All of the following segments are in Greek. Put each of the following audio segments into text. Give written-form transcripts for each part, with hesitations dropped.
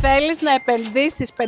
Θέλεις να επενδύσεις 560.000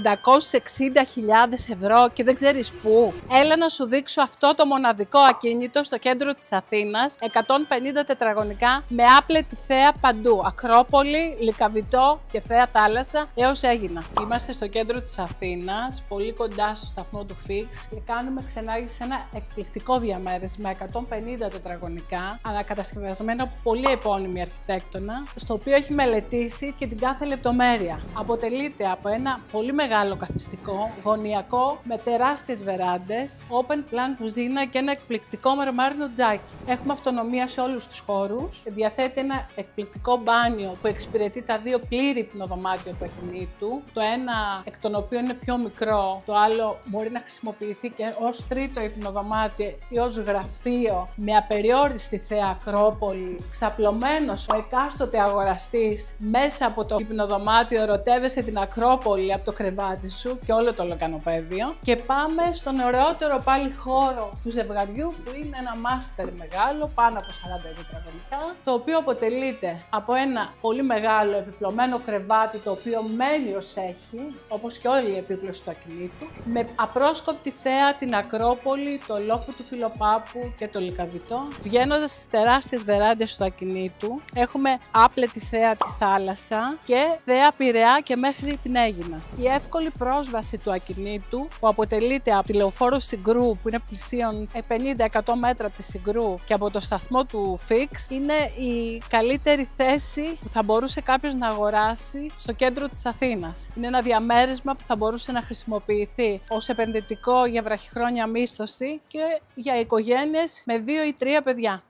ευρώ και δεν ξέρεις πού? Έλα να σου δείξω αυτό το μοναδικό ακίνητο στο κέντρο της Αθήνας, 150 τετραγωνικά, με άπλετη θέα παντού. Ακρόπολη, Λυκαβητό και θέα θάλασσα έως Αίγινα. Είμαστε στο κέντρο της Αθήνας, πολύ κοντά στο σταθμό του Φίξ και κάνουμε ξενάγηση σε ένα εκπληκτικό διαμέρισμα 150 τετραγωνικά, ανακατασκευασμένο από πολύ επώνυμη αρχιτέκτονα, στο οποίο έχει μελετήσει και την κάθε λεπτομέρεια. Αποτελείται από ένα πολύ μεγάλο καθιστικό, γωνιακό, με τεράστιες βεράντες, open plan κουζίνα και ένα εκπληκτικό μαρμάρινο τζάκι. Έχουμε αυτονομία σε όλους τους χώρους. Διαθέτει ένα εκπληκτικό μπάνιο που εξυπηρετεί τα δύο πλήρη υπνοδωμάτια του ακινήτου. Το ένα εκ των οποίων είναι πιο μικρό, το άλλο μπορεί να χρησιμοποιηθεί και ως τρίτο υπνοδωμάτιο ή ως γραφείο, με απεριόριστη θέα Ακρόπολη. Ξαπλωμένος ο εκάστοτε αγοραστής μέσα από το υπνοδωμάτιο, ερωτεύεσαι την Ακρόπολη από το κρεβάτι σου και όλο το λοκανοπέδιο. Και πάμε στον ωραιότερο πάλι χώρο του ζευγαριού, που είναι ένα μάστερ μεγάλο, πάνω από 40 τετραγωνικά, το οποίο αποτελείται από ένα πολύ μεγάλο επιπλωμένο κρεβάτι, το οποίο μένει ως έχει, όπως και όλη η επίπλωση του ακινήτου, με απρόσκοπτη θέα την Ακρόπολη, το λόφο του Φιλοπάπου και το Λυκαβητό. Βγαίνοντας στις τεράστιες βεράντες του ακινήτου, έχουμε άπλετη θέα τη θάλασσα και θέα Πειραιά και μέχρι την Αίγινα. Η εύκολη πρόσβαση του ακινήτου, που αποτελείται από τη λεωφόρο Συγκρού, που είναι πλησίον 50-100 μέτρα από τη Συγκρού, και από το σταθμό του Φίξ, είναι η καλύτερη θέση που θα μπορούσε κάποιος να αγοράσει στο κέντρο της Αθήνας. Είναι ένα διαμέρισμα που θα μπορούσε να χρησιμοποιηθεί ως επενδυτικό για βραχυχρόνια μίσθωση και για οικογένειες με 2 ή 3 παιδιά.